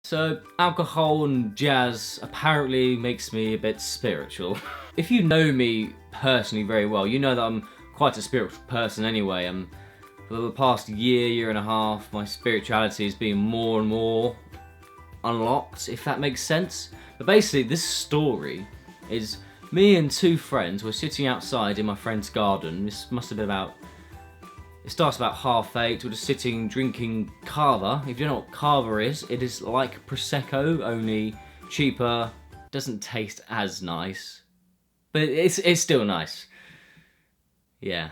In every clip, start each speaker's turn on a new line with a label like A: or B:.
A: So, alcohol and jazz apparently makes me a bit spiritual. If you know me personally very well, you know that I'm quite a spiritual person anyway. For the past year and a half, my spirituality has been more and more unlocked, if that makes sense. But basically, this story is me and two friends were sitting outside in my friend's garden. This must have been it starts about 8:30. We're just sitting drinking cava. If you know what cava is, it is like Prosecco, only cheaper. Doesn't taste as nice, but it's still nice. Yeah.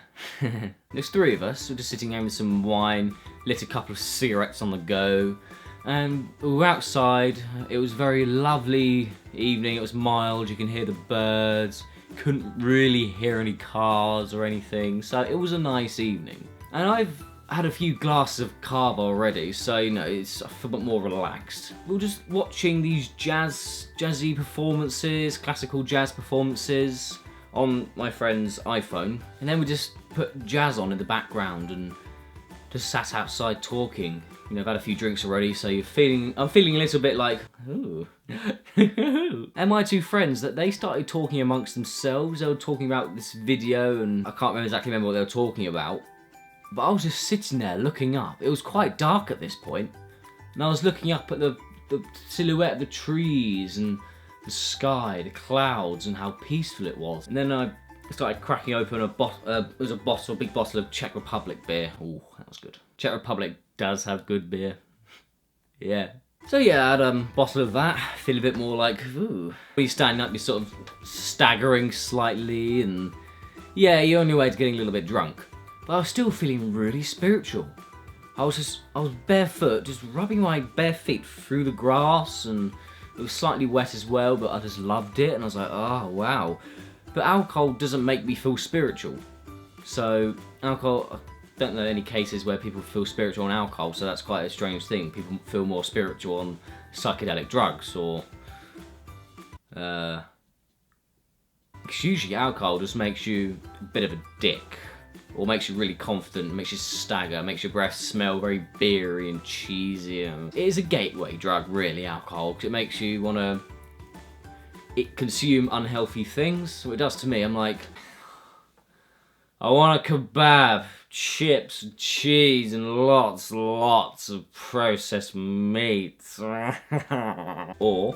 A: There's three of us. We're just sitting there with some wine, lit a couple of cigarettes on the go, and we were outside. It was a very lovely evening. It was mild. You can hear the birds. Couldn't really hear any cars or anything, so it was a nice evening. And I've had a few glasses of cava already, so you know it's a bit more relaxed. We were just watching these jazzy performances, classical jazz performances on my friend's iPhone, and then we just put jazz on in the background and just sat outside talking. You know, I've had a few drinks already, so I'm feeling a little bit like, ooh. And my two friends, that they started talking amongst themselves. They were talking about this video, and I can't exactly remember what they were talking about. But I was just sitting there looking up. It was quite dark at this point, and I was looking up at the silhouette of the trees and the sky, the clouds, and how peaceful it was. And then I started cracking open it was a big bottle of Czech Republic beer. Ooh, that was good. Czech Republic does have good beer. Yeah. So yeah, I had a bottle of that, feel a bit more like, ooh. When you're standing up, you're sort of staggering slightly, and yeah, you're on your way to getting a little bit drunk. But I was still feeling really spiritual. I was barefoot, just rubbing my bare feet through the grass, and it was slightly wet as well, but I just loved it, and I was like, oh wow. But alcohol doesn't make me feel spiritual. So alcohol, I don't know any cases where people feel spiritual on alcohol, so that's quite a strange thing. People feel more spiritual on psychedelic drugs, or because usually alcohol just makes you a bit of a dick, or makes you really confident, makes you stagger, makes your breath smell very beery and cheesy. It is a gateway drug, really, alcohol, because it makes you want to consume unhealthy things. What it does to me, I'm like, I want a kebab, chips, cheese, and lots of processed meats. Or,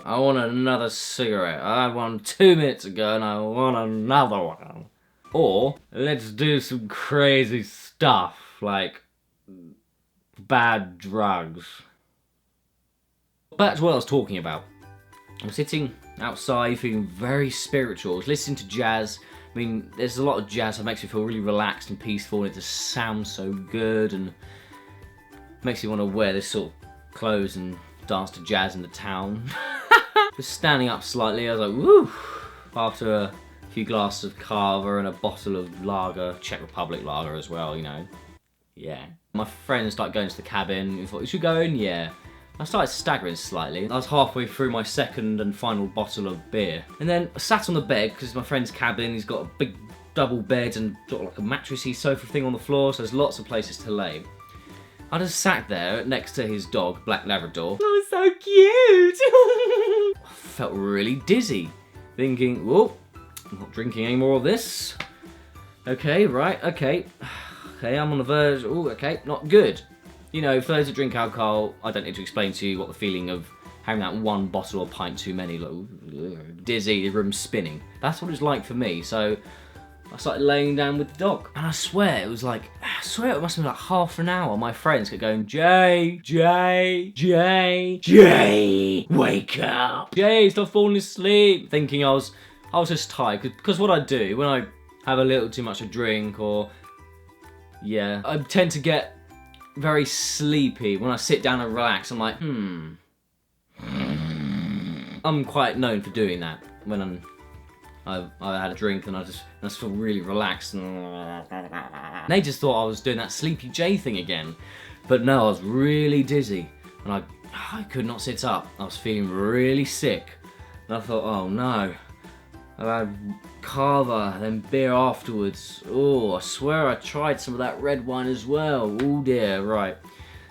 A: I want another cigarette. I had one 2 minutes ago and I want another one. Or, let's do some crazy stuff, like bad drugs. Back to what I was talking about. I'm sitting outside feeling very spiritual. I was listening to jazz. I mean, there's a lot of jazz that makes me feel really relaxed and peaceful, and it just sounds so good, and makes you want to wear this sort of clothes and dance to jazz in the town. Just standing up slightly, I was like, woo! After a few glasses of cava and a bottle of lager, Czech Republic lager as well, you know. Yeah. My friends started going to the cabin. We thought, you should go in? Yeah. I started staggering slightly. I was halfway through my second and final bottle of beer. And then I sat on the bed, because it's my friend's cabin. He's got a big double bed and sort of like a mattressy sofa thing on the floor, so there's lots of places to lay. I just sat there next to his dog, Black Labrador. Oh, so cute! I felt really dizzy, thinking, whoa, I'm not drinking any more of this. Okay, right, okay. Okay, I'm on the verge. Oh, okay, not good. You know, for those that drink alcohol, I don't need to explain to you what the feeling of having that one bottle or pint too many, like, dizzy, the room spinning. That's what it's like for me. So I started laying down with the dog, and I swear it must have been like half an hour. My friends kept going, Jay, wake up, Jay, stop falling asleep. Thinking I was just tired, because what I do when I have a little too much to drink, or yeah, I tend to get very sleepy. When I sit down and relax, I'm like, I'm quite known for doing that when I had a drink and I just feel really relaxed. And they just thought I was doing that Sleepy J thing again. But no, I was really dizzy, and I could not sit up. I was feeling really sick, and I thought, oh no. I had cava, then beer afterwards. Oh, I swear I tried some of that red wine as well. Oh dear, right.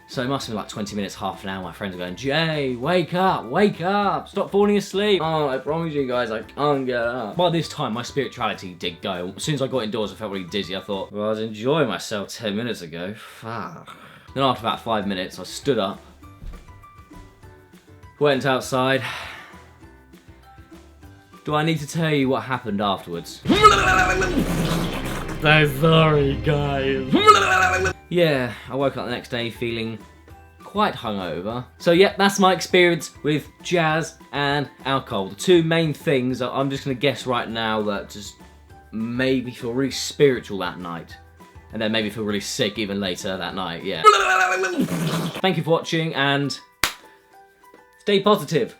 A: So it must have been like 20 minutes, half an hour. My friends are going, Jay, wake up, stop falling asleep. Oh, I promise you guys, I can't get up. By this time, my spirituality did go. As soon as I got indoors, I felt really dizzy. I thought, well, I was enjoying myself 10 minutes ago. Fuck. Then after about 5 minutes, I stood up, went outside. Do I need to tell you what happened afterwards? So sorry, guys. Yeah, I woke up the next day feeling quite hungover. So yeah, that's my experience with jazz and alcohol. The two main things that I'm just gonna guess right now that just made me feel really spiritual that night. And then made me feel really sick even later that night, yeah. Thank you for watching and stay positive.